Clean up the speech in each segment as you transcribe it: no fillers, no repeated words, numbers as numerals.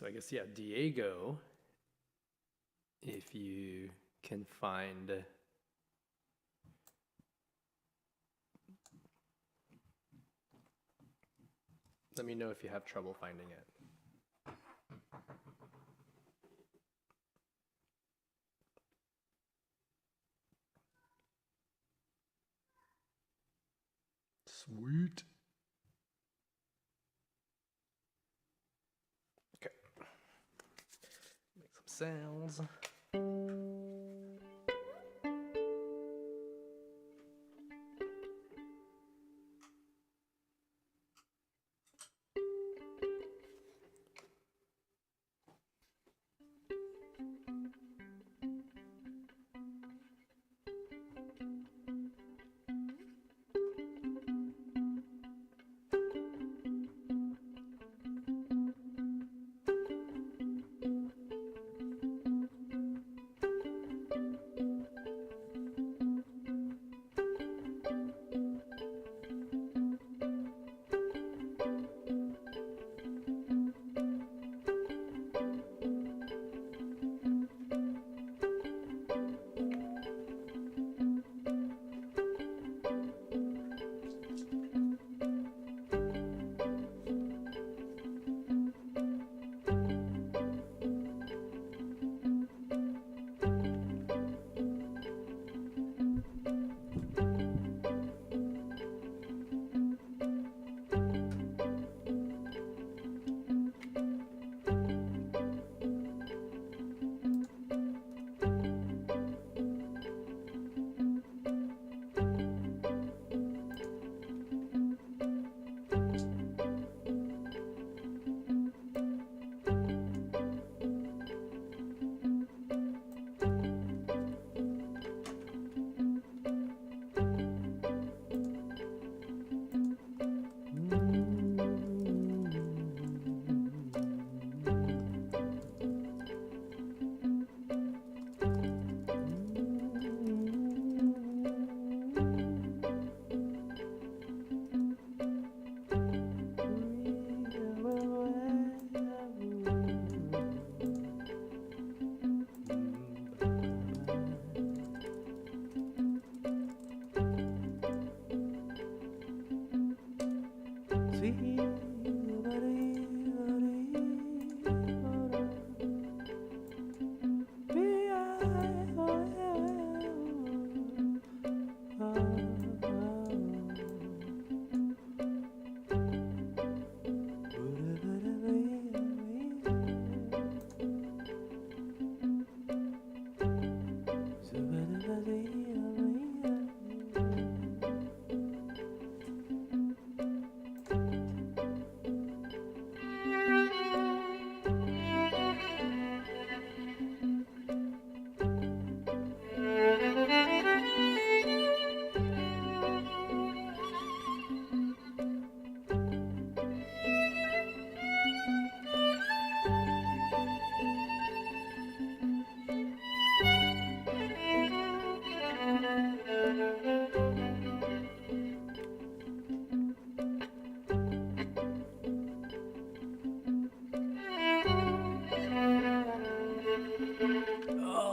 So I guess, yeah, Diego, if you can find... Let me know if you have trouble finding it. Sweet. Okay. Make some sounds.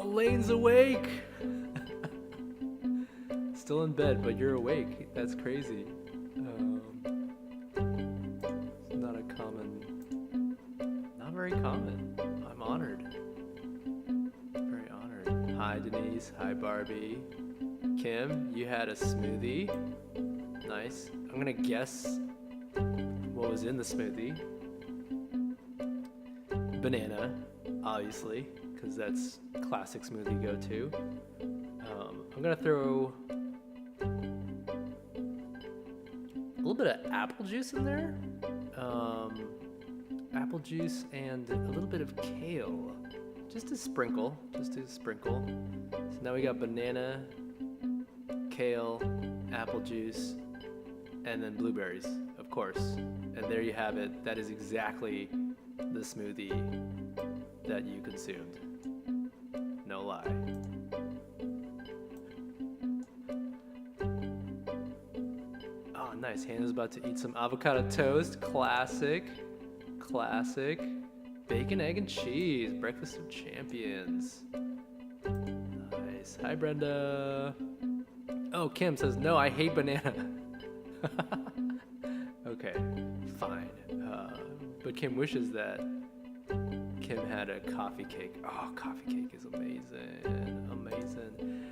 Lane's awake. Still in bed, but you're awake. That's crazy. It's not very common. I'm honored. Very honored. Hi, Denise. Hi, Barbie. Kim, you had a smoothie. Nice. I'm gonna guess what was in the smoothie. Banana, obviously, because that's classic smoothie go-to. I'm gonna throw a little bit of apple juice in there. Apple juice and a little bit of kale. Just a sprinkle. So now we got banana, kale, apple juice, and then blueberries, of course. And there you have it. That is exactly the smoothie that you consumed. No lie. Oh, nice. Hannah's about to eat some avocado toast. Classic. Bacon, egg, and cheese. Breakfast of champions. Nice. Hi, Brenda. Oh, Kim says, no, I hate banana. Okay, fine. But Kim wishes that Kim had a coffee cake. Oh, coffee cake is amazing. Amazing.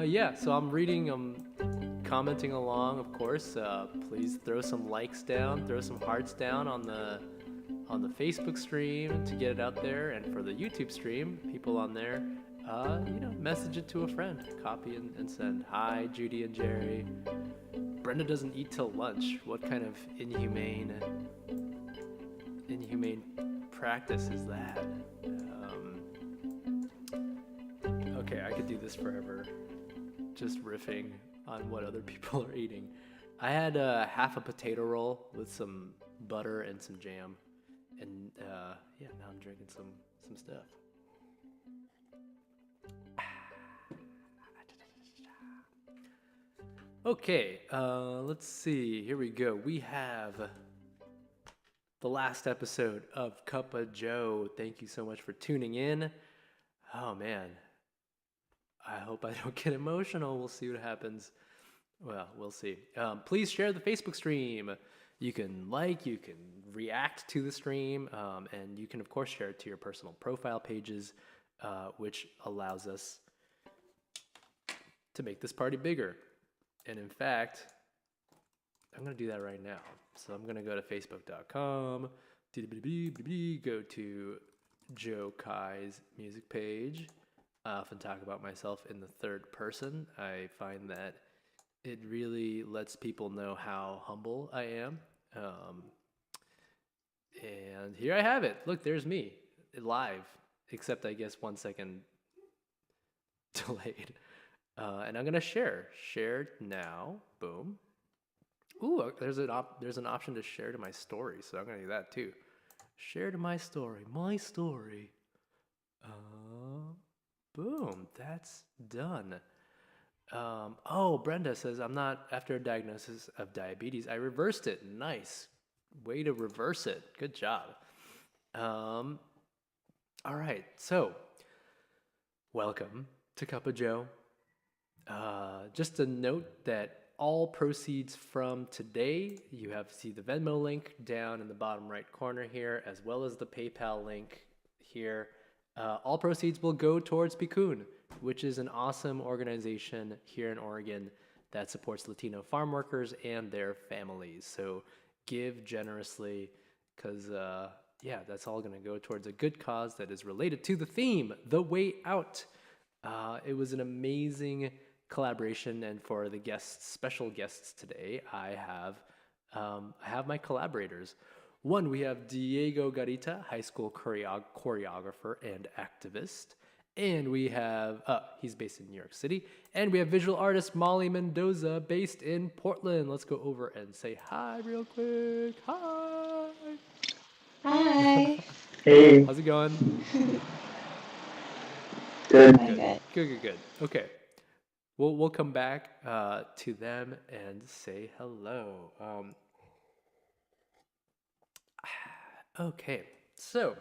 Yeah, so I'm reading, commenting along, of course. Please throw some likes down, throw some hearts down on the Facebook stream to get it out there, and for the YouTube stream, people on there, message it to a friend, copy and send. Hi, Judy and Jerry. Brenda doesn't eat till lunch. What kind of inhumane practice is that? Okay, I could do this forever, just riffing on what other people are eating. I had half a potato roll with some butter and some jam, and now I'm drinking some stuff. Okay, let's see. Here we go. We have the last episode of CupOJoe. Thank you so much for tuning in. Oh man, I hope I don't get emotional. We'll see what happens. Well, we'll see. Please share the Facebook stream. You can you can react to the stream, and you can of course share it to your personal profile pages, which allows us to make this party bigger. And in fact, I'm going to do that right now. So I'm going to go to facebook.com, go to Joe Kai's music page. I often talk about myself in the third person. I find that it really lets people know how humble I am. And here I have it. Look, there's me, live, except I guess 1 second delayed. And I'm gonna share now. Boom. Ooh, there's an option to share to my story, so I'm gonna do that too. Share to my story. Boom. That's done. Brenda says I'm not after a diagnosis of diabetes. I reversed it. Nice way to reverse it. Good job. All right. So, welcome to CupOJoe. Just a note that all proceeds from today, you see the Venmo link down in the bottom right corner here, as well as the PayPal link here. All proceeds will go towards Picun, which is an awesome organization here in Oregon that supports Latino farm workers and their families. So give generously, because that's all going to go towards a good cause that is related to the theme, The Way Out. It was an amazing collaboration, and for the special guests today, I have my collaborators. One, we have Diego Garita, high school choreographer and activist, and we have he's based in New York City, and we have visual artist Molly Mendoza, based in Portland. Let's go over and say hi real quick. Hi. Hey. How's it going? Good. Good. Okay. We'll come back to them and say hello. Okay, so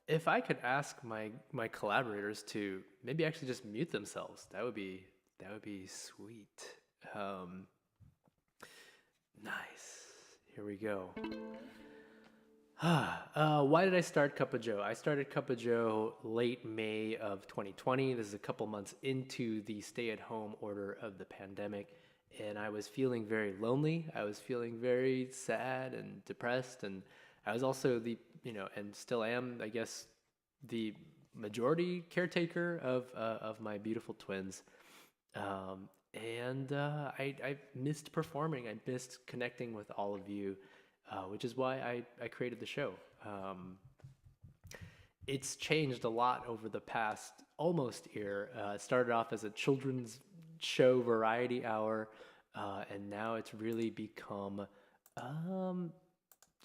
if I could ask my collaborators to maybe actually just mute themselves, that would be sweet. Nice. Here we go. Why did I start CupOJoe? I started CupOJoe late May of 2020. This is a couple months into the stay-at-home order of the pandemic, and I was feeling very lonely. I was feeling very sad and depressed, and I was also and still am, I guess, the majority caretaker of my beautiful twins. I missed performing. I missed connecting with all of you. Which is why I created the show. It's changed a lot over the past almost year. It started off as a children's show variety hour, and now it's really become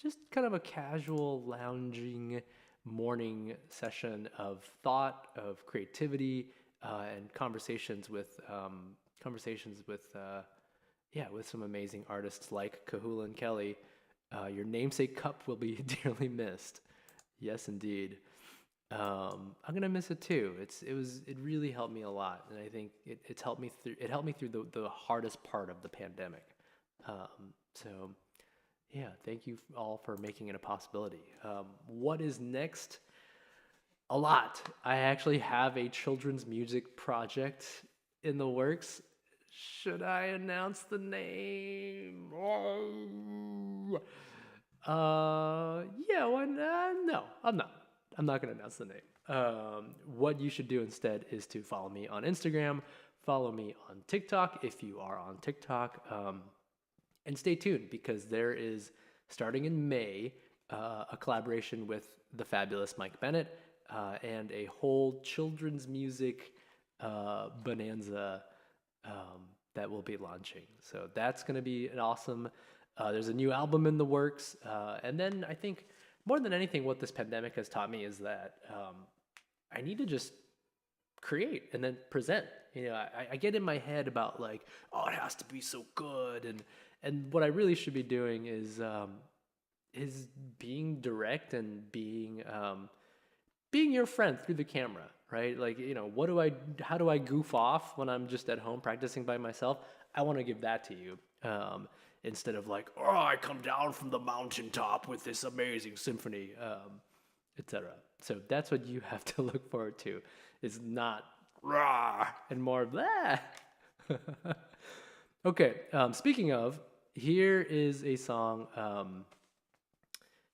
just kind of a casual lounging morning session of thought, of creativity, and conversations with yeah, with some amazing artists like Kahula and Kelly, your namesake cup will be dearly missed. Yes, indeed. I'm gonna miss it too. It really helped me a lot, and I think it's helped me through. It helped me through the hardest part of the pandemic. So yeah, thank you all for making it a possibility. What is next? A lot. I actually have a children's music project in the works. Should I announce the name? Oh. Yeah, why not? No, I'm not. I'm not going to announce the name. What you should do instead is to follow me on Instagram, follow me on TikTok if you are on TikTok, and stay tuned because there is, starting in May, a collaboration with the fabulous Mike Bennett and a whole children's music bonanza that will be launching. So that's going to be an awesome. There's a new album in the works, and then I think more than anything, what this pandemic has taught me is that I need to just create and then present. You know, I get in my head about like, oh, it has to be so good, and what I really should be doing is being direct and being your friend through the camera, right? Like, you know, how do I goof off when I'm just at home practicing by myself? I want to give that to you. Instead of like, oh, I come down from the mountaintop with this amazing symphony, etc. So that's what you have to look forward to, is not rah and more blah. Okay, speaking of, here is a song.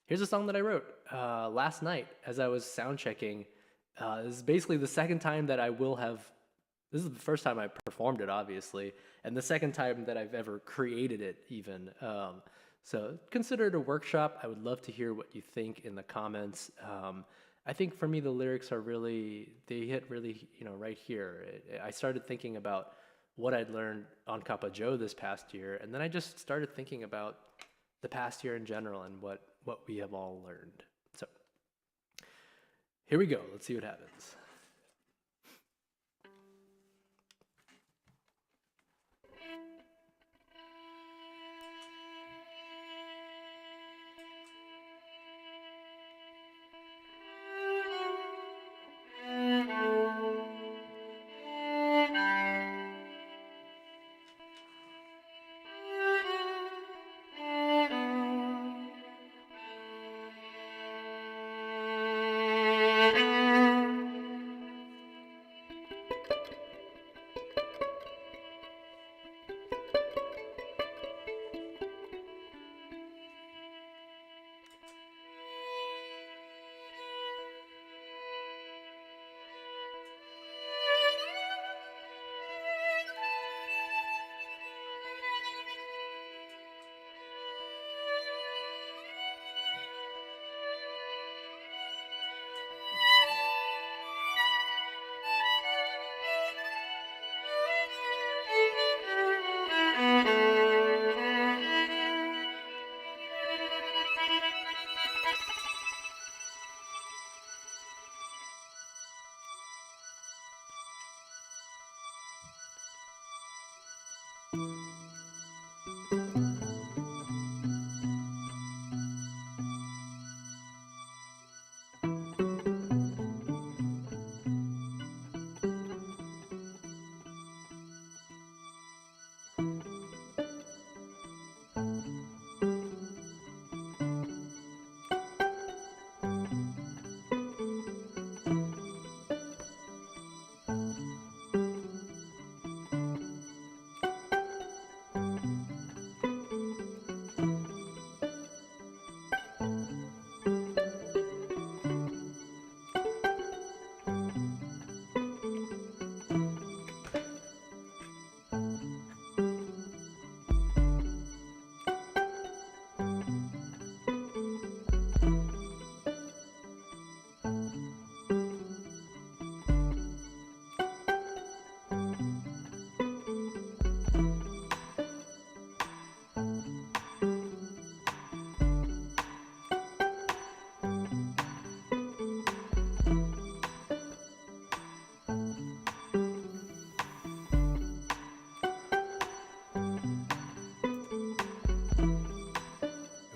Here's a song that I wrote last night as I was sound checking. This is basically the second time that I will have. This is the first time I performed it, obviously, and the second time that I've ever created it, even. So consider it a workshop. I would love to hear what you think in the comments. I think for me, the lyrics are they hit really, right here. I started thinking about what I'd learned on CupOJoe this past year, and then I just started thinking about the past year in general and what we have all learned. So here we go. Let's see what happens.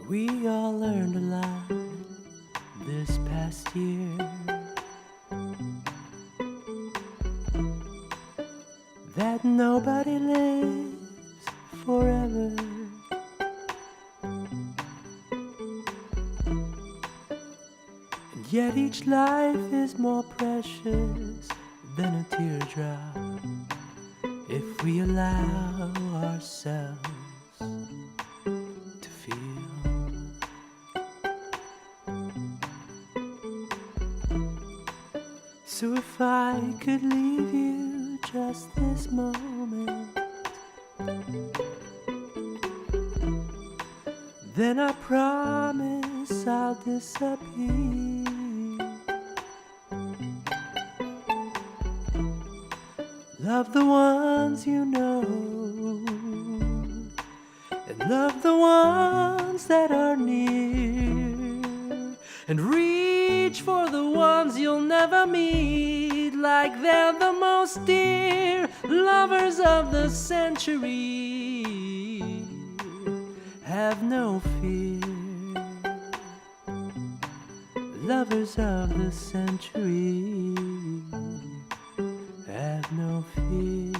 We all learned a lot this past year. That nobody lives forever. And yet each life is more precious than a teardrop if we allow ourselves to feel. So if I could leave you just this moment, then I promise I'll disappear. Love the ones you know, and love the ones that are near, and reach for the ones you'll never meet, like they're the most dear lovers of the century. Have no fear, lovers of the century. Have no fear.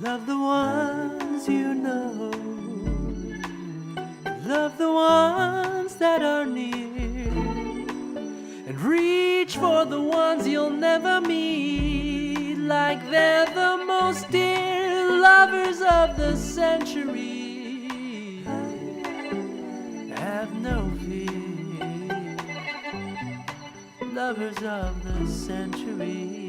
Love the ones you know, love the ones that are near, and reach for the ones you'll never meet, like they're the most dear lovers of the century. Have no fear, lovers of the century.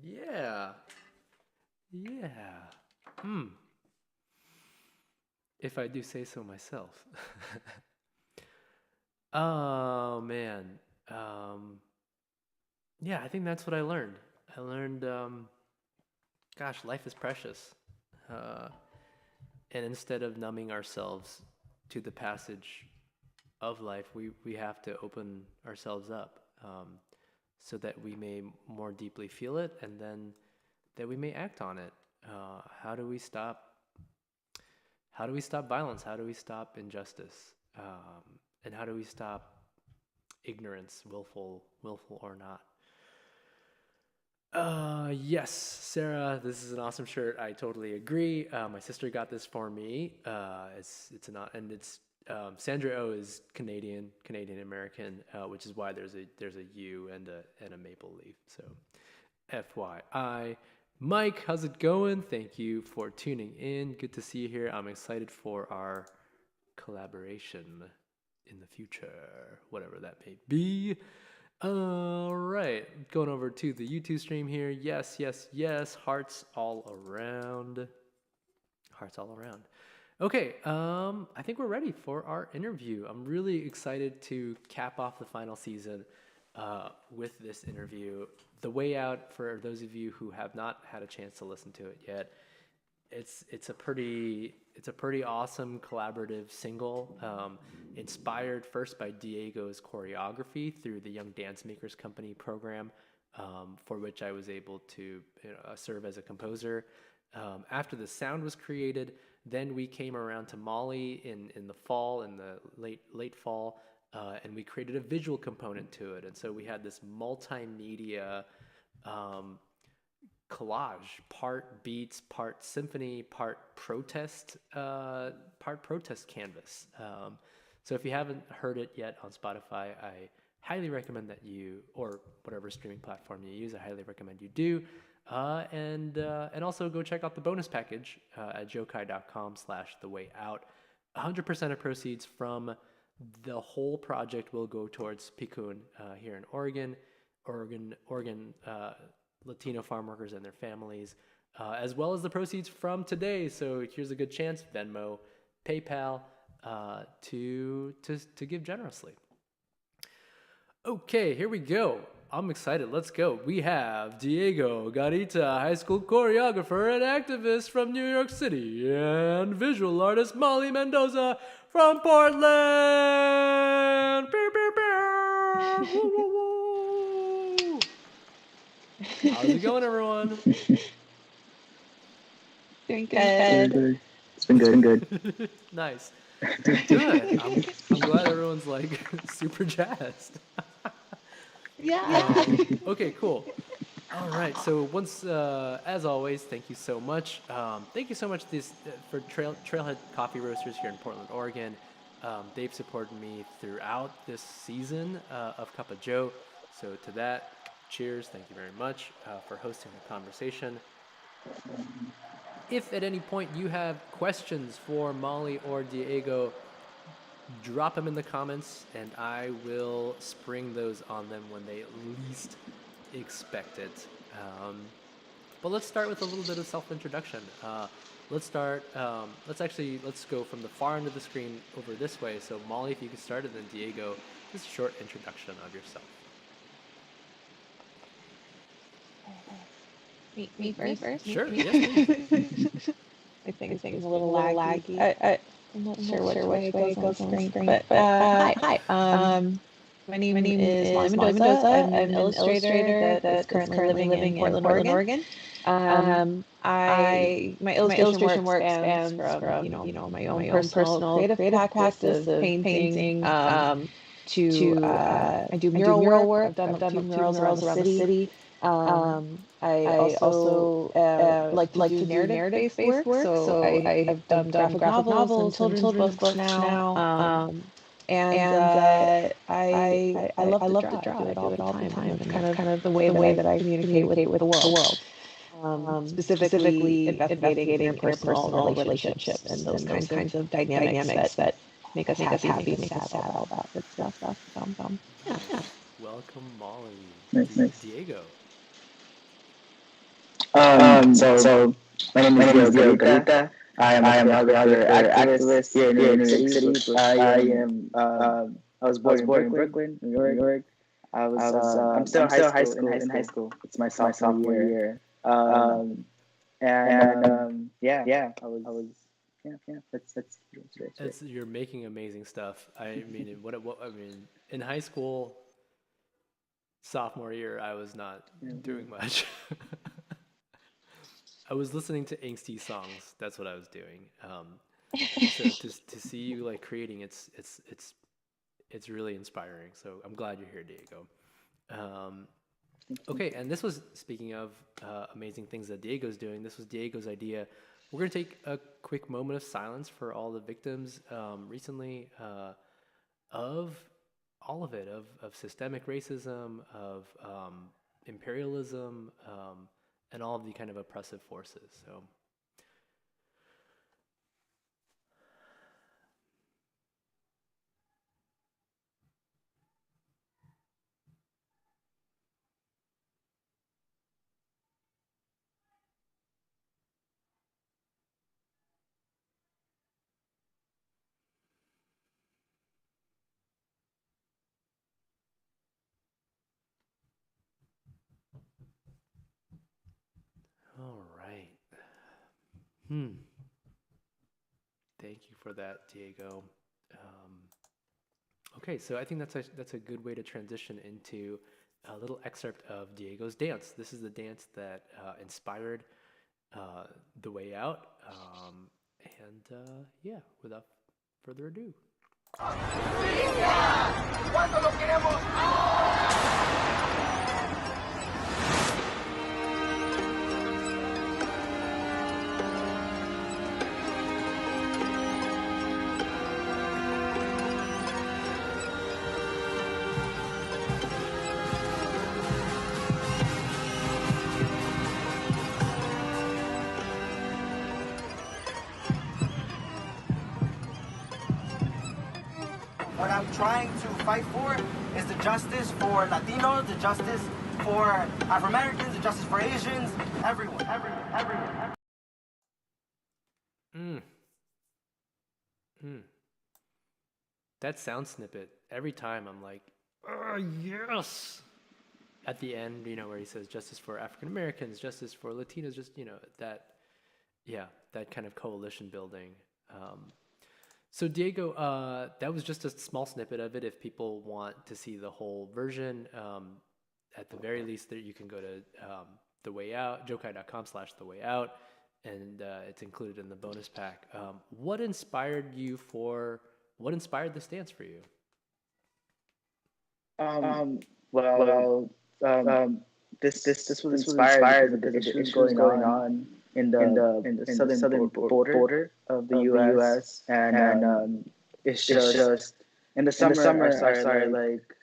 Yeah. Yeah. If I do say so myself. Oh, man. Yeah, I think that's what I learned. I learned, gosh, life is precious. And instead of numbing ourselves to the passage of life, we have to open ourselves up so that we may more deeply feel it, and then that we may act on it. How do we stop violence? How do we stop injustice? And how do we stop ignorance, willful or not? Yes, Sarah, this is an awesome shirt. I totally agree. My sister got this for me. It's Sandra Oh is Canadian American, which is why there's a U and a maple leaf. So, FYI. Mike, how's it going? Thank you for tuning in. Good to see you here. I'm excited for our collaboration in the future, whatever that may be. All right, going over to the YouTube stream here. Yes. Hearts all around. Okay, I think we're ready for our interview. I'm really excited to cap off the final season with this interview. The Way Out, for those of you who have not had a chance to listen to it yet, it's a pretty awesome collaborative single, inspired first by Diego's choreography through the Young Dance Makers Company program, for which I was able to serve as a composer. After the sound was created, Then we came around to Molly in the fall, in the late fall, and we created a visual component to it. And so we had this multimedia um, collage, part beats, part symphony, part protest canvas. So if you haven't heard it yet on Spotify, I highly recommend that you, or whatever streaming platform you use, I highly recommend you do. And also go check out the bonus package at jokai.com/thewayOut. 100% of proceeds from the whole project will go towards Pikun here in Oregon Latino farm workers and their families, as well as the proceeds from today. So here's a good chance: Venmo, PayPal, to give generously. Okay, here we go. I'm excited. Let's go. We have Diego Garita, high school choreographer and activist from New York City, and visual artist Molly Mendoza from Portland. Pew, pew, pew. Woo, woo, woo. How's it going, everyone? Doing good. It's been good. Nice. Good. I'm glad everyone's like super jazzed. Yeah. Okay, cool. All right. So once, as always, thank you so much. Thank you so much for Trailhead Coffee Roasters here in Portland, Oregon. They've supported me throughout this season of CupOJoe. So to that, cheers. Thank you very much for hosting the conversation. If at any point you have questions for Molly or Diego, drop them in the comments and I will spring those on them when they least expect it. But let's start with a little bit of self-introduction. Let's go from the far end of the screen over this way. So Molly, if you could start, and then Diego, just a short introduction of yourself. Me first? Sure, yes, please. I think it's a little laggy. I'm not sure which way it goes on screen. But hi. My name is Molly Mendoza. I'm an illustrator that is currently living in Portland, Oregon. My illustration work spans from my own personal creative practice of painting to I do mural work. I've done a few murals around the city. I also like to do narrative-based work. So I've done graphic novels and children's books now. I love to draw. I do it all the time. And kind of the way that I communicate with the world. Specifically investigating interpersonal relationships and those kinds of dynamics that make us happy, make us sad, all that good stuff. Yeah. Welcome, Molly. Nice. Diego. So my name is Diego Garita. I am a choreographer activist here in New York City. I was born in Brooklyn, New York. I'm still in high school. It's my sophomore year. I was. That's You're making amazing stuff. I mean, in high school, sophomore year, I was not doing much. I was listening to angsty songs. That's what I was doing. So to see you like creating, it's really inspiring. So I'm glad you're here, Diego. Okay, and this was, speaking of amazing things that Diego's doing, this was Diego's idea. We're going to take a quick moment of silence for all the victims recently of all of it, of systemic racism, of imperialism, and all of the kind of oppressive forces. So. All right. Thank you for that, Diego. Okay, so I think that's a good way to transition into a little excerpt of Diego's dance. This is the dance that inspired The Way Out. And yeah, without further ado. What I'm trying to fight for is the justice for Latinos, the justice for Afro-Americans, the justice for Asians, everyone. Mm. Mm. That sound snippet, every time I'm like, oh, yes! At the end, where he says justice for African Americans, justice for Latinos, just, that, yeah, that kind of coalition building. So Diego, that was just a small snippet of it. If people want to see the whole version, at the very least, there you can go to The Way Out, jokai.com/The Way Out, and it's included in the bonus pack. What inspired this dance for you? Well, this was inspired because of the issues going on in the southern border of the U.S. and it's just in the summer I started like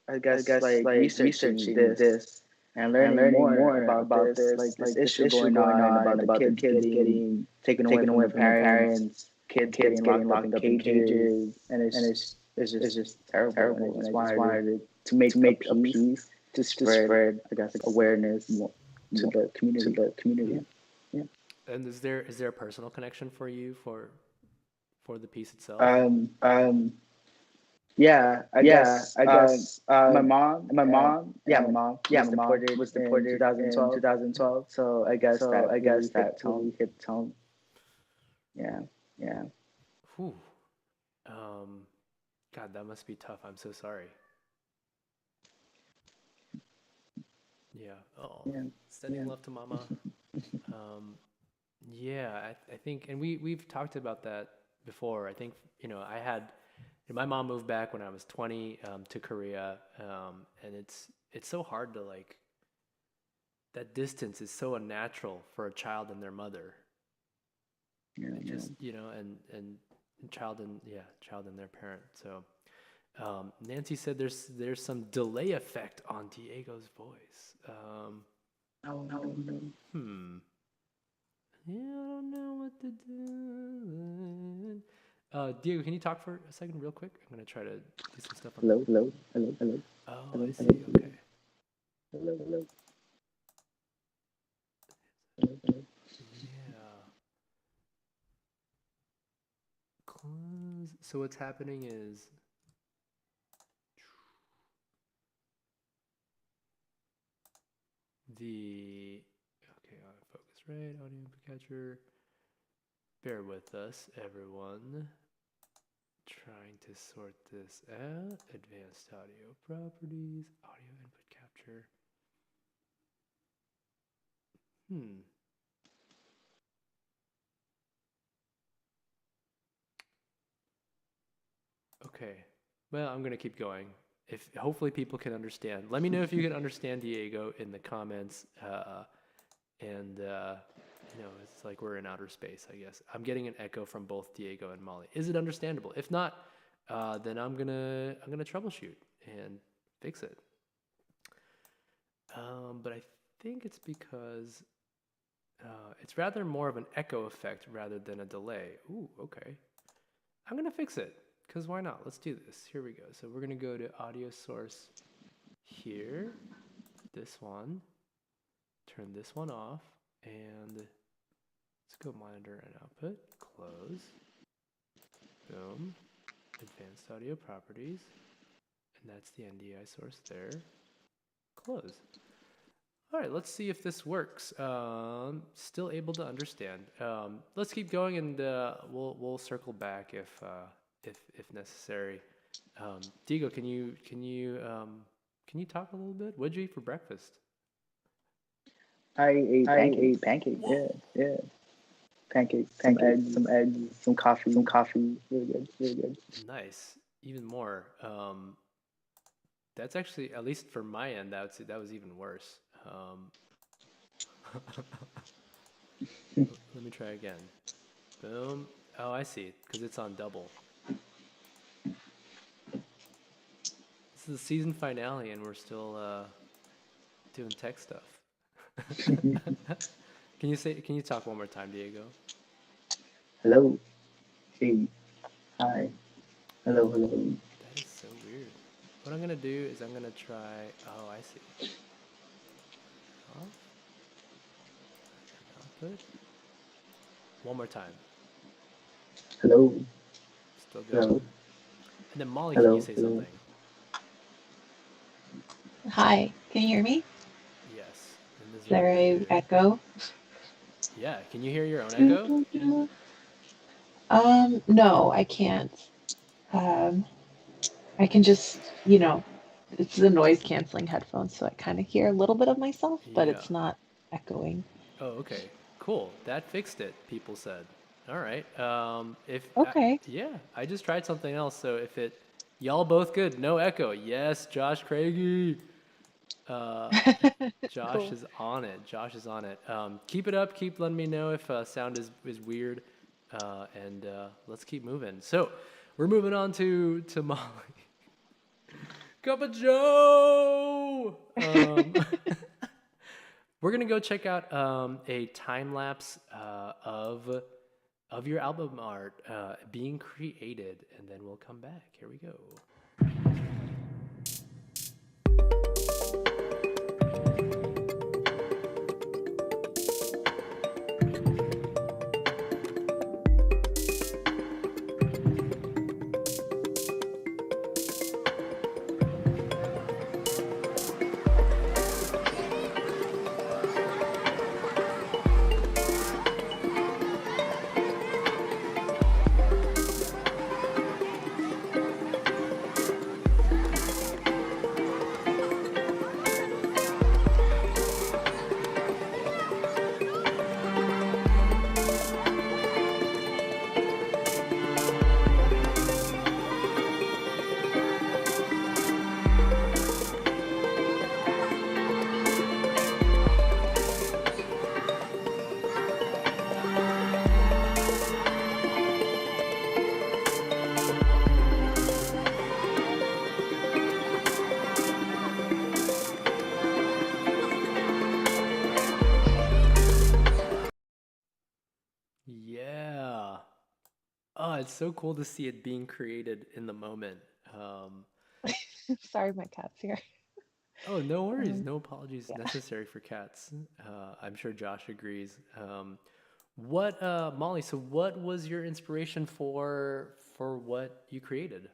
I guess like researching this and learning more about this like this issue going on about the kids getting taken away from their parents, kids getting locked up in cages, and it's just terrible. And I just wanted to make a piece to spread I guess awareness to the community. Yeah. And is there a personal connection for you for the piece itself? Yeah, I guess my mom was deported in 2012. So I guess that really hit home. Yeah. Whew. God, that must be tough. I'm so sorry. Yeah. Oh, Yeah. sending love to Mama. Yeah, I think, and we've talked about that before. I think I had my mom moved back when I was 20 to Korea, and it's so hard to that distance is so unnatural for a child and their mother. Just and child and their parent. So Nancy said there's some delay effect on Diego's voice. No. Yeah, I don't know what to do. Diego, can you talk for a second real quick? I'm gonna try to do some stuff on Hello. Oh, I see. Okay. Hello. Yeah. Close. So what's happening is okay, autofocus right, audio input catcher. Bear with us, everyone. Trying to sort this out. Advanced audio properties, audio input capture. Okay. Well, I'm gonna keep going. If hopefully people can understand. Let me know if you can understand Diego in the comments. It's like we're in outer space, I guess. I'm getting an echo from both Diego and Molly. Is it understandable? If not, then I'm gonna troubleshoot and fix it. But I think it's because it's rather more of an echo effect rather than a delay. Ooh, okay. I'm gonna fix it. Because why not? Let's do this. Here we go. So we're going to go to audio source here, this one, turn this one off, and let's go monitor and output, close, boom, advanced audio properties, and that's the NDI source there, close. All right, let's see if this works. Still able to understand. Let's keep going, and we'll circle back if necessary. Diego, can you talk a little bit? What'd you eat for breakfast? I ate pancakes. Yeah. pancakes, some eggs, some coffee. Really good, really good. Nice. Even more. That's actually, at least for my end, that was even worse. Let me try again. Boom. Oh, I see. Because it's on double. This is the season finale, and we're still doing tech stuff. Can you talk one more time, Diego? Hello, hey, hi, hello, hello. That is so weird. What I'm gonna do is I'm gonna try. Oh, I see. Off and output. One more time. Hello, Still going. hello, And then Molly, can you hello, say hello. something? Hi, can you hear me? Yes. And this is Is what we're there gonna a do. echo? Yeah. Can you hear your own echo? No, I can't. Um, I can just, it's the noise canceling headphones, so I kind of hear a little bit of myself, but Yeah. it's not echoing. Oh, okay. Cool. That fixed it, people said. All right. If Okay. yeah, I just tried something else. So if it, y'all both good, no echo. Yes, Josh Craigie. Uh, Josh Cool. is on it. Josh is on it. Keep it up. Keep letting me know if sound is weird, and let's keep moving. So we're moving on to Molly. Cup of Joe. We're gonna go check out a time lapse of your album art being created, and then we'll come back. Here we go. Yeah. Oh, it's so cool to see it being created in the moment. Um, Sorry, my cat's here. oh, no worries. Um, No apologies yeah. necessary for cats. I'm sure Josh agrees. Molly? So, what was your inspiration for what you created?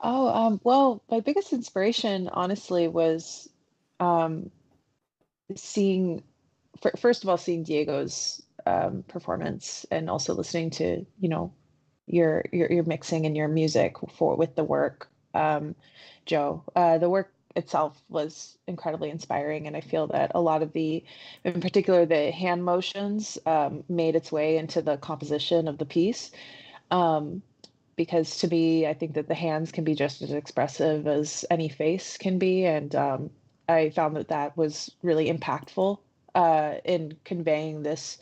Oh, well, my biggest inspiration, honestly, was um, seeing, first of all, seeing Diego's performance, and also listening to, your mixing and your music for with the work, Joe. The work itself was incredibly inspiring, and I feel that a lot of in particular, the hand motions made its way into the composition of the piece. Um, because to me, I think that the hands can be just as expressive as any face can be, and I found that that was really impactful in conveying this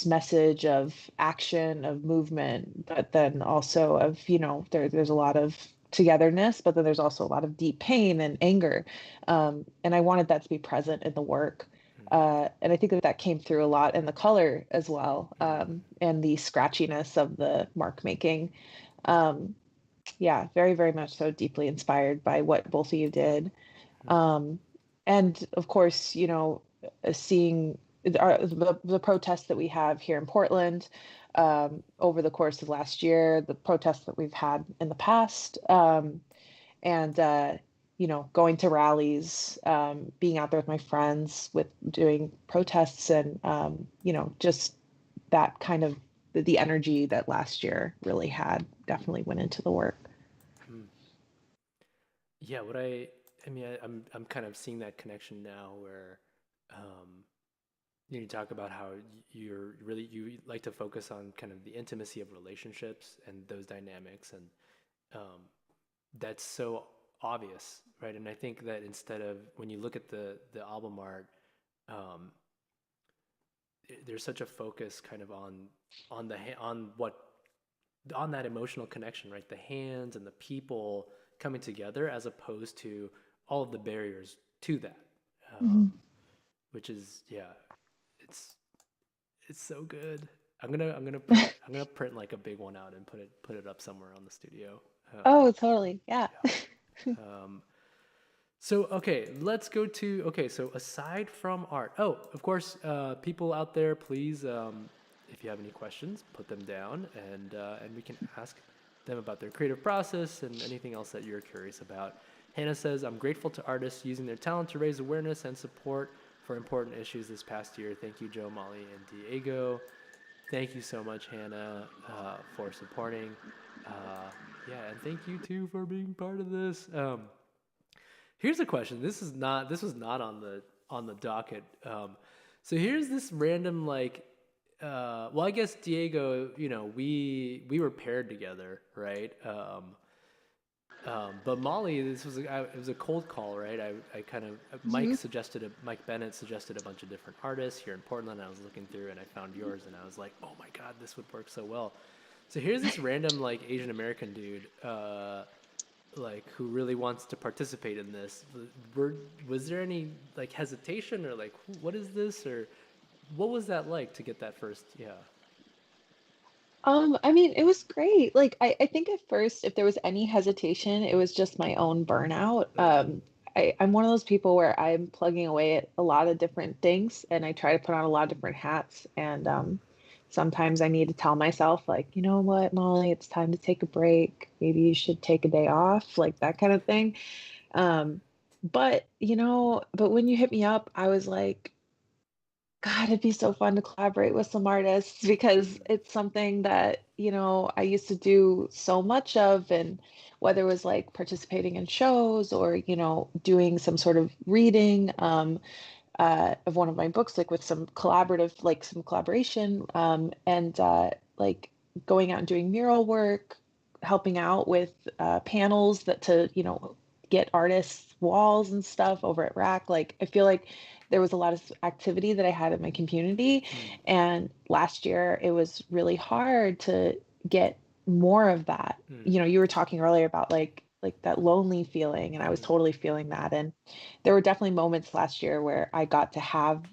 message of action, of movement, but then also of, there's a lot of togetherness, but then there's also a lot of deep pain and anger. And I wanted that to be present in the work. And I think that that came through a lot in the color as well, and the scratchiness of the mark making. Um, yeah, very, very much so deeply inspired by what both of you did. Um, and of course, seeing the protests that we have here in Portland over the course of last year, the protests that we've had in the past, and going to rallies, being out there with my friends, with doing protests, and just that kind of the energy that last year really had definitely went into the work. Hmm. Yeah, I mean, I'm kind of seeing that connection now where, um, you talk about how you like to focus on kind of the intimacy of relationships and those dynamics, and um, that's so obvious, right? And I think that instead of when you look at the album art, um, there's such a focus kind of on on what on that emotional connection, right? The hands and the people coming together, as opposed to all of the barriers to that, Mm-hmm. which is it's it's so good. I'm gonna print like a big one out and put it up somewhere on the studio. Oh, totally. Yeah. Yeah. So okay, let's go to So aside from art, oh, of course, people out there, please, if you have any questions, put them down, and we can ask them about their creative process and anything else that you're curious about. Hannah says, "I'm grateful to artists using their talent to raise awareness and support for important issues this past year. Thank you, Joe, Molly, and Diego." Thank you so much, Hannah, for supporting. Yeah, and thank you too for being part of this. Here's a question. This was not on the docket. So here's this random like well, I guess Diego, we were paired together, right? But Molly, it was a cold call, right? I kind of Mike Bennett suggested a bunch of different artists here in Portland. And I was looking through and I found yours, and I was like, oh my God, this would work so well. So here's this random like Asian American dude, like who really wants to participate in this. Was there any like hesitation or like, what is this, or what was that like to get that first? Yeah. I mean, it was great. Like, I think at first, if there was any hesitation, it was just my own burnout. I'm one of those people where I'm plugging away at a lot of different things and I try to put on a lot of different hats. And sometimes I need to tell myself, like, you know what, Molly, it's time to take a break. Maybe you should take a day off, like that kind of thing. But when you hit me up, I was like, God, it'd be so fun to collaborate with some artists because it's something that, I used to do so much of, and whether it was like participating in shows or, doing some sort of reading of one of my books, like with some collaboration, and like going out and doing mural work, helping out with panels that to, get artists walls and stuff over at Rack. Like, I feel like there was a lot of activity that I had in my community. And last year it was really hard to get more of that. You were talking earlier about like that lonely feeling, and I was totally feeling that. And there were definitely moments last year where I got to have,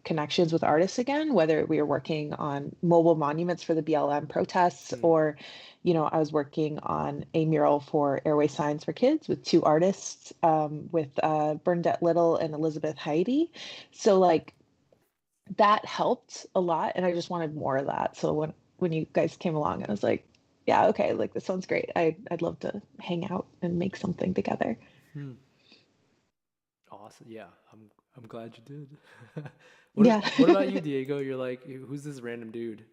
connections with artists again, whether we were working on mobile monuments for the BLM protests or, I was working on a mural for Airway Signs for Kids with two artists, with Bernadette Little and Elizabeth Heidi. So like that helped a lot, and I just wanted more of that. So when you guys came along, I was like, yeah, okay, like this sounds great. I'd love to hang out and make something together. Awesome. Yeah, I'm glad you did. Yeah. What about you, Diego? You're like, who's this random dude?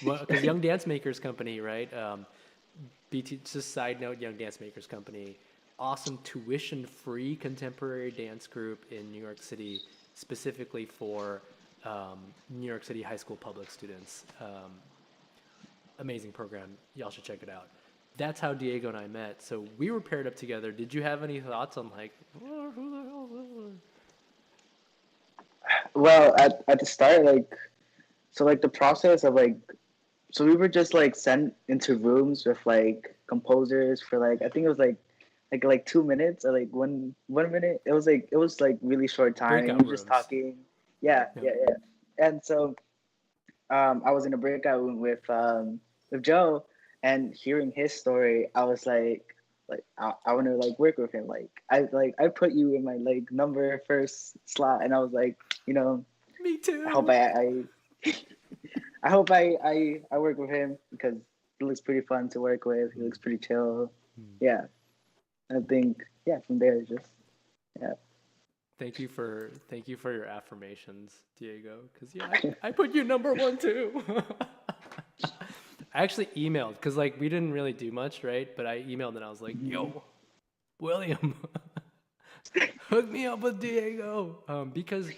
Well, because Young Dance Makers Company, right? Just side note, Young Dance Makers Company, awesome tuition-free contemporary dance group in New York City, specifically for New York City high school public students. Amazing program. Y'all should check it out. That's how Diego and I met. So we were paired up together. Did you have any thoughts on like, oh, who the hell is this? Well, at the start, the process of so we were just sent into rooms with composers for I think it was like 2 minutes or 1 minute. It was really short time. Breakout We were just rooms. talking. Yeah. And so I was in a breakout room with Joe, and hearing his story, I was I want to work with him. I put you in my number first slot, and I was Me too. I hope I hope I work with him because he looks pretty fun to work with. He looks pretty chill. Yeah, I think from there it's just Thank you for your affirmations, Diego. Because I put you number one too. I actually emailed because we didn't really do much, right? But I emailed and I was like, "Yo, William, hook me up with Diego," because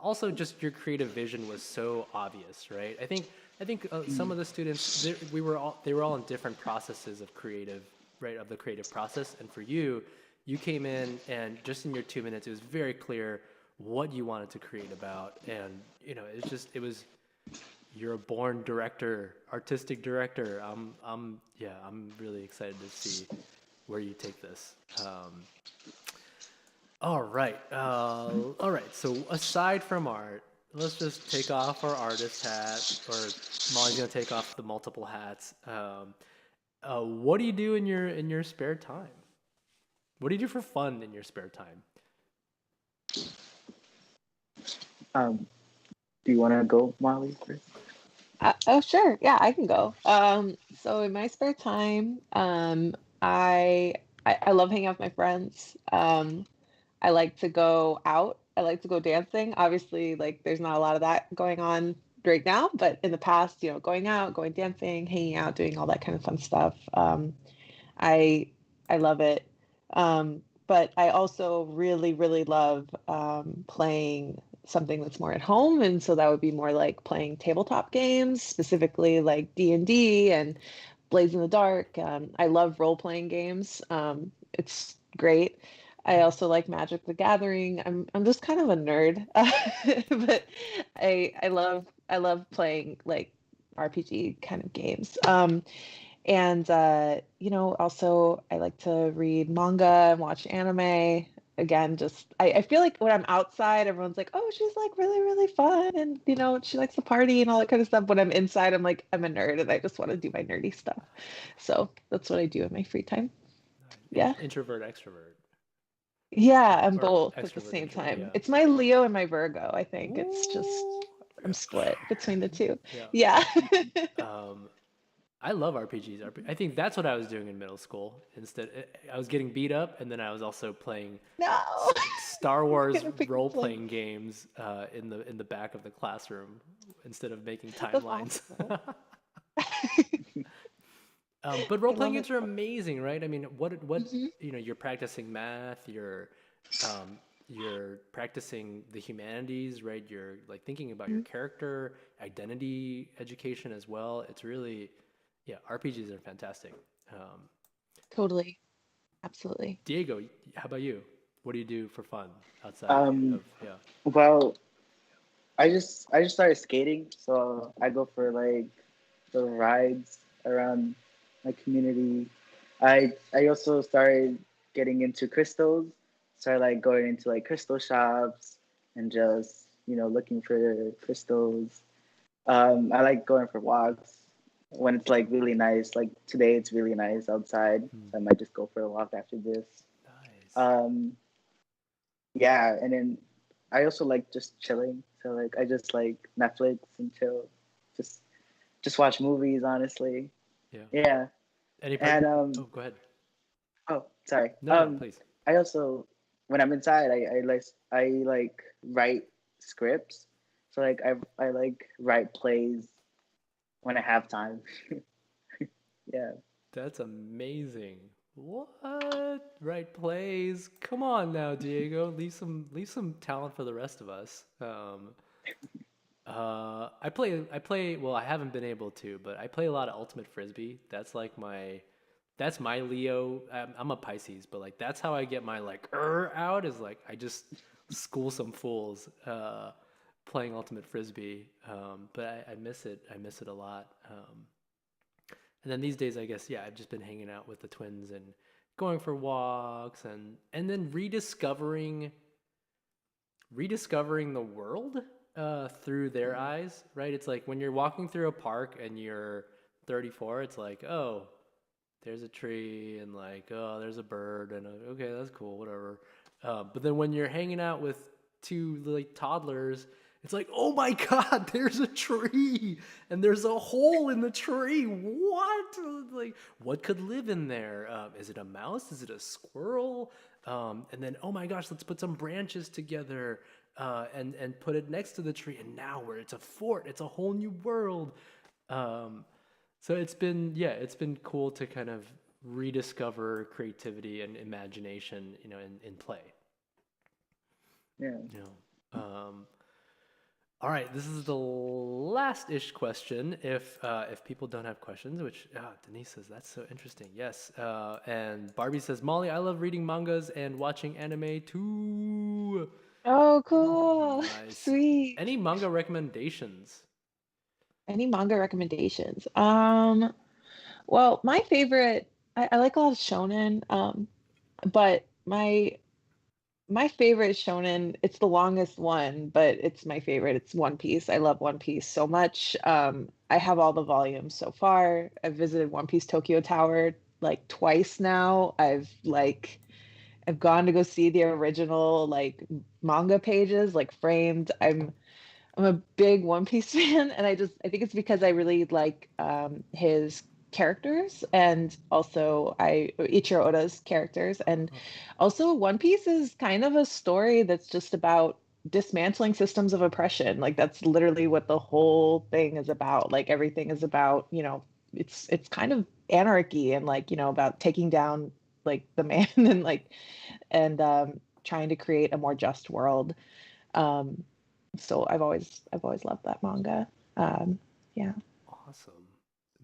also just your creative vision was so obvious, right? I think some of the students they were all in different processes of creative, right, of the creative process. And for you, you came in and just in your 2 minutes, it was very clear what you wanted to create about, and it was you're a born director, artistic director. I'm really excited to see where you take this. All right. All right. So aside from art, let's just take off our artist hat, or Molly's gonna take off the multiple hats. What do you do in your spare time? What do you do for fun in your spare time? Um, do you want to go, Molly, first? Oh, sure. Yeah, I can go. So in my spare time, I, I love hanging out with my friends. I like to go out. I like to go dancing. Obviously, like there's not a lot of that going on right now, but in the past, going out, going dancing, hanging out, doing all that kind of fun stuff. I I love it. But I also really, really love playing something that's more at home, and so that would be more like playing tabletop games, specifically like D&D and Blaze in the Dark. I love role-playing games. It's great. I also like Magic the Gathering. I'm just kind of a nerd, but I love playing like RPG kind of games. And also I like to read manga and watch anime. Again, just I feel like when I'm outside, everyone's like, "Oh, she's like really, really fun, and she likes to party and all that kind of stuff." When I'm inside, I'm like, I'm a nerd, and I just want to do my nerdy stuff. So that's what I do in my free time. Yeah, Introvert, extrovert, yeah, I'm or both at the extrovert, same introvert. time. Yeah. It's my Leo and my Virgo. I think it's just Ooh. I'm split between the two. Yeah. Yeah. Um, I love RPGs. I think that's what I was doing in middle school. Instead, I was getting beat up, and then I was also playing No. Star It's Wars gonna pick role this one. playing games in the back of the classroom instead of making That's timelines. awesome. But role I playing love games it. are amazing, right? I mean, what Mhm. you're practicing math, you're practicing the humanities, right? You're like thinking about your Mhm. character, identity education as well. It's really, yeah, RPGs are fantastic. Um, Totally. Absolutely. Diego, how about you? What do you do for fun outside Um, of, yeah? well, I just started skating, so I go for like the rides around my community. I also started getting into crystals, so I like going into like crystal shops and just looking for crystals. I like going for walks when it's like really nice. Like today, it's really nice outside, Hmm, so I might just go for a walk after this. nice. Um, yeah, and then I also like just chilling. So like I just like Netflix and chill, just just watch movies. Honestly, Yeah. yeah. Any part? And Oh, go ahead. oh, sorry. No, no, please. I also when I'm inside, I like write scripts. So like I like write plays when I have time. Yeah. That's amazing. What? Write plays? Come on now, Diego. Leave some talent for the rest of us. I play well, I haven't been able to, but I play a lot of ultimate frisbee. That's my Leo. I'm a Pisces, but like that's how I get my like out is like I just school some fools playing ultimate frisbee. But I miss it. I miss it a lot. And then these days, I guess, yeah, I've just been hanging out with the twins and going for walks and then rediscovering the world through their eyes, right? It's like when you're walking through a park and you're 34, it's like, oh, there's a tree and like, oh, there's a bird and okay, that's cool, whatever. But then when you're hanging out with two like toddlers, it's like, oh my God, there's a tree and there's a hole in the tree. What? Like, what could live in there? Is it a mouse? Is it a squirrel? And then, oh my gosh, let's put some branches together and put it next to the tree. And now where it's a fort, it's a whole new world. Um, so it's been cool to kind of rediscover creativity and imagination, in play. Yeah. You know, All right, this is the last-ish question. If people don't have questions, which Denise says that's so interesting. Yes, and Barbie says, Molly, I love reading mangas and watching anime too. Oh, cool. Nice. Sweet. Any manga recommendations? Any manga recommendations? Well, my favorite, I like a lot of shonen, but my favorite shonen, it's the longest one, but it's my favorite. It's One Piece. I love One Piece so much. I have all the volumes so far. I've visited One Piece Tokyo Tower like twice now. I've gone to go see the original like manga pages, like framed. I'm a big One Piece fan, and I think it's because I really like his characters, and also I Ichiro Oda's characters, and Oh, also One Piece is kind of a story that's just about dismantling systems of oppression. Like that's literally what the whole thing is about. Like everything is about, it's kind of anarchy and like, about taking down like the man and like and trying to create a more just world. Um, so I've always loved that manga. Um, yeah. awesome.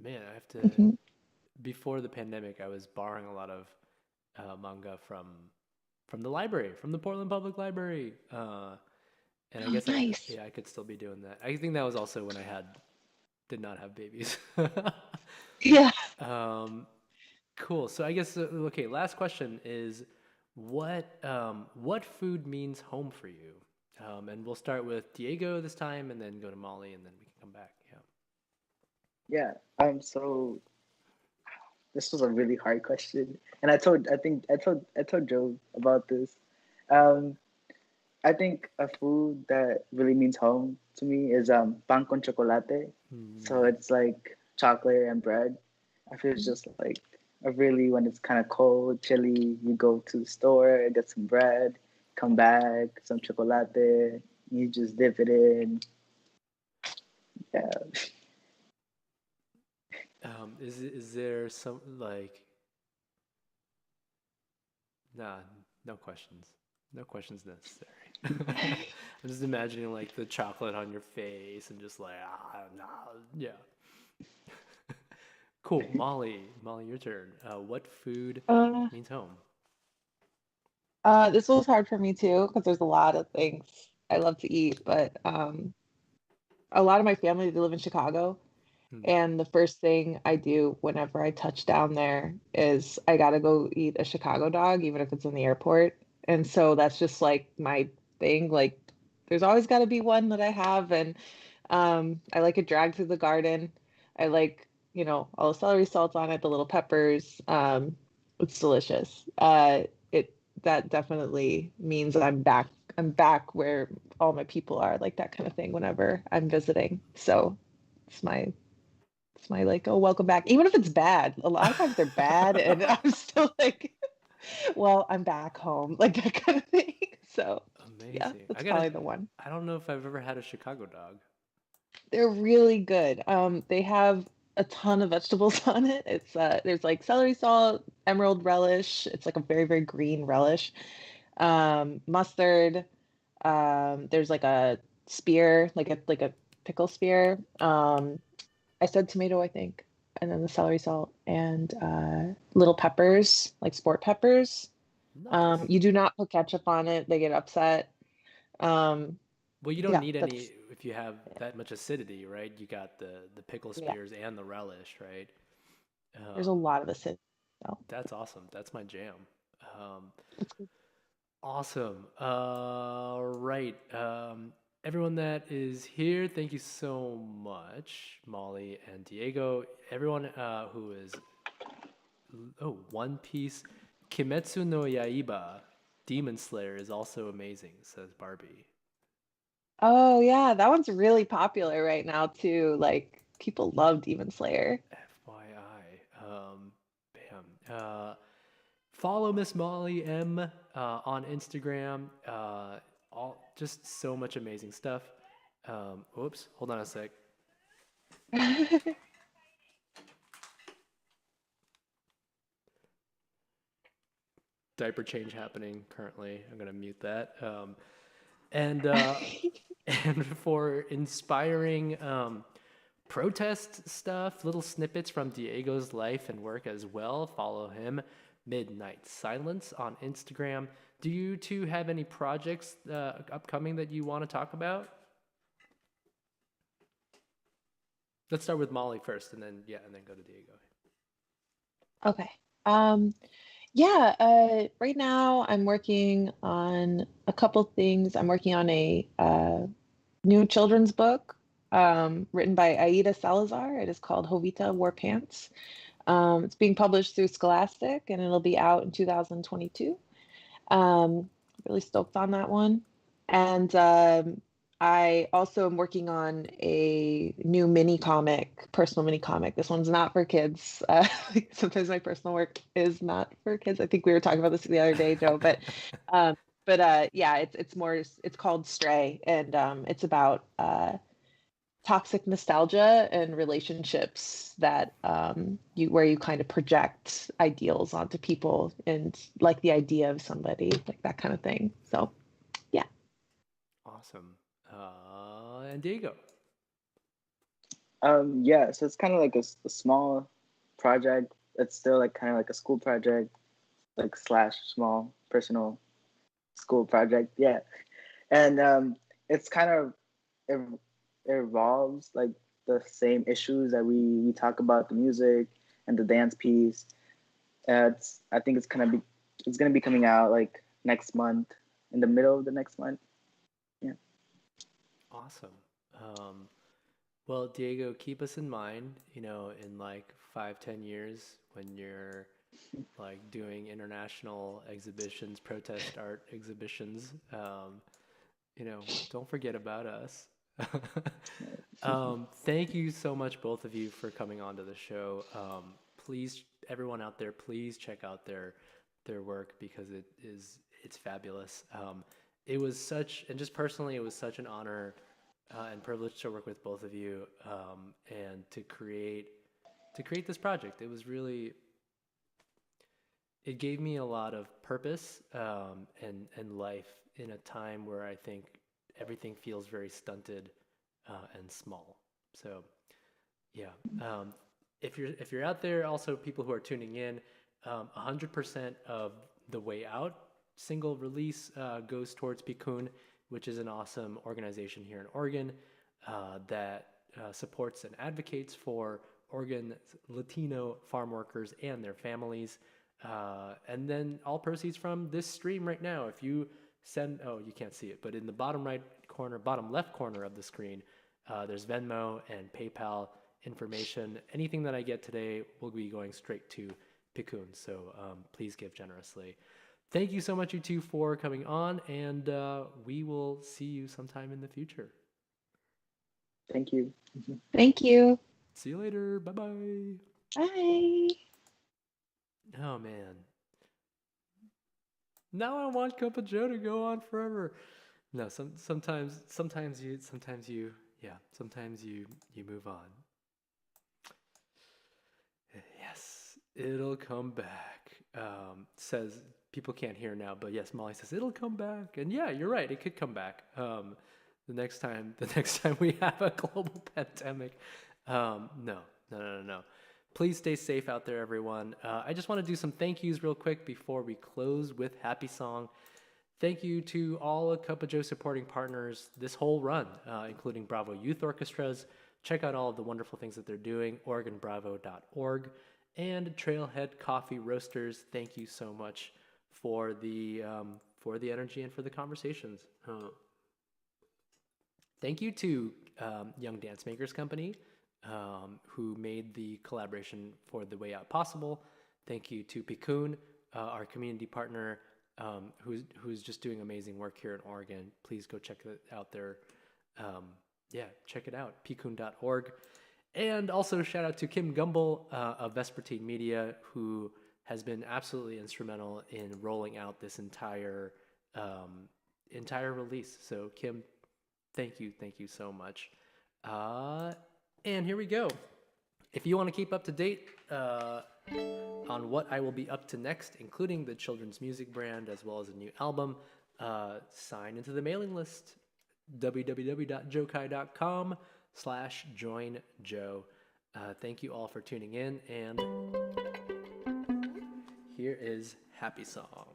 Man, I have to. Mhm. Before the pandemic, I was borrowing a lot of manga from the library, from the Portland Public Library. And I Oh, guess nice. yeah, I could still be doing that. I think that was also when I did not have babies. Yeah. um, cool. So I guess okay. Last question is, what food means home for you? And we'll start with Diego this time, and then go to Molly, and then we can come back. Yeah. Yeah. So this was a really hard question, and I told Joe about this. Um, I think a food that really means home to me is pan con chocolate. So Hmm. it's like chocolate and bread. I feel it's just like a really when it's kind of cold, chilly, you go to the store, get some bread, come back, some chocolate, you just dip it in. Yeah. Is there some like nah, no questions. No questions necessary. I'm just imagining like the chocolate on your face and just like nah, yeah. Cool, Molly. Molly, your turn. What food Uh, means home? this was hard for me too because there's a lot of things I love to eat, but a lot of my family they live in Chicago, Hmm. and the first thing I do whenever I touch down there is I gotta go eat a Chicago dog, even if it's in the airport. And so that's just like my thing. Like there's always got to be one that I have, and I like it dragged through the garden. I like, all the celery salt on it, the little peppers. It's delicious. It that definitely means I'm back. I'm back where all my people are, like that kind of thing. Whenever I'm visiting, so it's my it's my like, oh, welcome back. Even if it's bad, a lot of times they're bad, and I'm still like, well, I'm back home, like that kind of thing. So yeah, Amazing. that's probably the one. I don't know if I've ever had a Chicago dog. They're really good. They have a ton of vegetables on it. It's there's like celery salt, emerald relish. It's like a very, very green relish. Mustard. There's like a spear, like a pickle spear. I said tomato, I think, and then the celery salt and little peppers, like sport peppers. Nice. You do not put ketchup on it; they get upset. Um, Well, you don't yeah, need any that's if you have that much acidity, right? You got the pickle yeah. spears and the relish, right? There's a Um, lot of acidity. So that's awesome. That's my jam. Um, it's good. awesome. Right. Everyone that is here, thank you so much, Molly and Diego. Everyone who is One Piece, Kimetsu no Yaiba, Demon Slayer is also amazing, says Barbie. Oh yeah, that one's really popular right now too. Like people love Demon Slayer. FYI. Bam. Follow Miss Molly M on Instagram. All just so much amazing stuff. Whoops, hold on a sec. Diaper change happening currently. I'm gonna mute that. and and for inspiring protest stuff, little snippets from Diego's life and work as well. Follow him, Midnight Silence, on Instagram. Do you two have any projects upcoming that you want to talk about? Let's start with Molly first, and then and then go to Diego. Okay. Yeah, right now I'm working on a couple things. I'm working on a new children's book written by Aida Salazar. It is called Jovita Wore Pants. It's being published through Scholastic and it'll be out in 2022. Really stoked on that one. And I also am working on a new mini comic, personal mini comic. This one's not for kids. Sometimes my personal work is not for kids. I think we were talking about this the other day, Joe. Um, yeah, it's more. It's called Stray, and it's about toxic nostalgia and relationships that where you kind of project ideals onto people and like the idea of somebody, like that kind of thing. So, yeah. Awesome. And Diego. Yeah, so it's kind of like a small project. It's still like kind of like a school project, like slash small personal school project. Yeah, and it's kind of it, it revolves like the same issues that we talk about, the music and the dance piece. I think it's gonna be coming out like next month, in the middle of the next month. Yeah. Awesome. Well, Diego, keep us in mind, in like 5, 10 years when you're like doing international exhibitions, protest art exhibitions. Don't forget about us. Thank you so much, both of you, for coming onto the show. Please, everyone out there, please check out their work because it's fabulous. It was and just personally, it was such an honor and privilege to work with both of you and to create this project. It was really, it gave me a lot of purpose and life in a time where I think everything feels very stunted and small. So yeah, if you're out there, also people who are tuning in, 100% of the Way Out single release goes towards Picun, which is an awesome organization here in Oregon that supports and advocates for Oregon Latino farm workers and their families. And then all proceeds from this stream right now, if you send, you can't see it, but in the bottom left corner of the screen, there's Venmo and PayPal information. Anything that I get today will be going straight to Picun. So please give generously. Thank you so much, you two, for coming on, and we will see you sometime in the future. Thank you. Thank you. See you later. Bye-bye. Bye. Oh, man. Now I want CupOJoe to go on forever. No, sometimes you move on. Yes, it'll come back. Says people can't hear now, but yes, Molly says it'll come back, and yeah, you're right. It could come back. The next time we have a global pandemic. No. Please stay safe out there, everyone. I just want to do some thank yous real quick before we close with Happy Song. Thank you to all of CupOJoe supporting partners this whole run, including Bravo Youth Orchestras. Check out all of the wonderful things that they're doing, OregonBravo.org, and Trailhead Coffee Roasters. Thank you so much for the energy and for the conversations. Thank you to Young Dance Makers Company, who made the collaboration for The Way Out possible. Thank you to Picun, our community partner, who's just doing amazing work here in Oregon. Please go check it out there. Check it out, picun.org. And also shout out to Kim Gumble of Vespertine Media, who has been absolutely instrumental in rolling out this entire release. So Kim, thank you so much. And here we go. If you want to keep up to date on what I will be up to next, including the children's music brand as well as a new album, sign into the mailing list, www.jokai.com/joinjoe. Thank you all for tuning in, and here is Happy Song.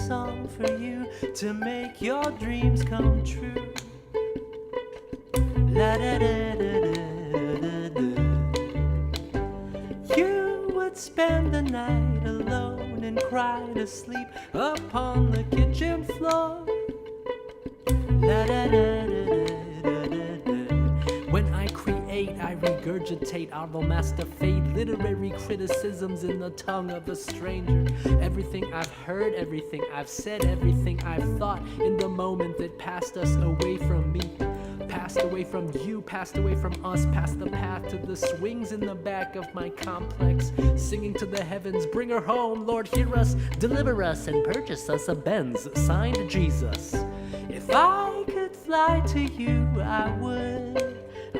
Song for you to make your dreams come true. La da da da da da da. You would spend the night alone and cry to sleep upon the kitchen floor. La da da da da da da. When I create, I regurgitate our master fate, literary criticisms in the tongue of a stranger. Everything I've heard, everything I've said, everything I've thought in the moment that passed us away from me, passed away from you, passed away from us, past the path to the swings in the back of my complex, singing to the heavens, bring her home, Lord, hear us, deliver us, and purchase us a Benz, signed Jesus. If I could fly to you, I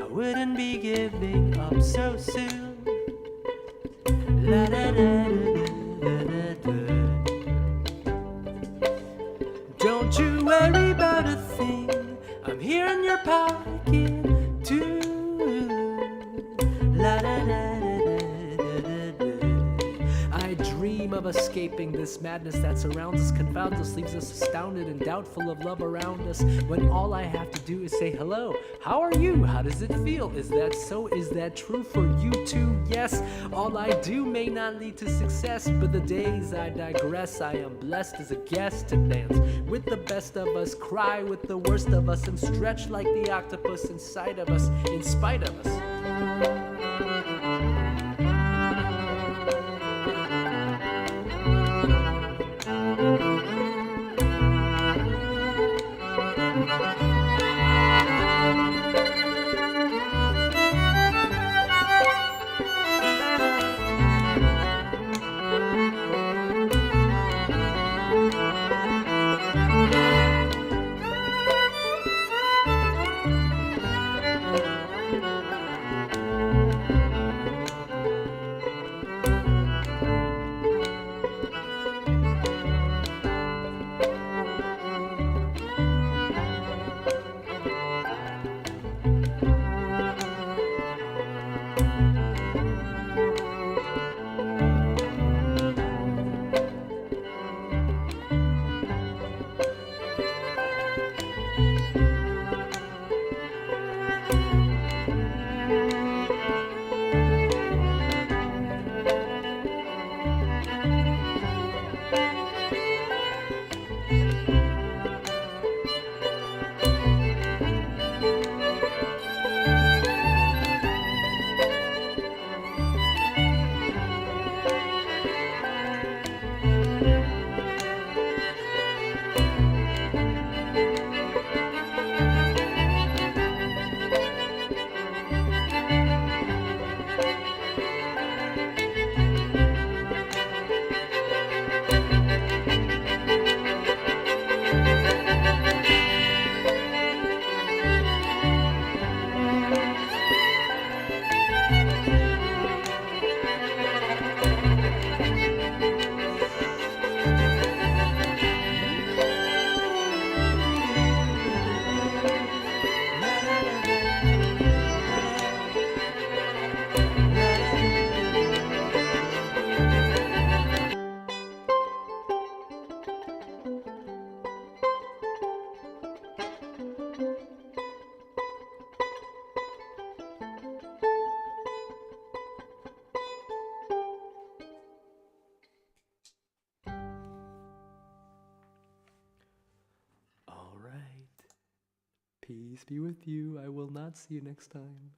wouldn't be giving up so soon. La da da da da da. Don't you worry about a thing, I'm here in your pocket too. La da da da da da da. I dream of escaping this madness that surrounds us, confounds us, leaves us astounded and doubtful of love around us, when all I have to do is say hello. How are you? How does it feel? Is that so? Is that true for you too? Yes, all I do may not lead to success, but the days I digress, I am blessed as a guest to dance with the best of us, cry with the worst of us, and stretch like the octopus inside of us, in spite of us. Peace be with you. I will not see you next time.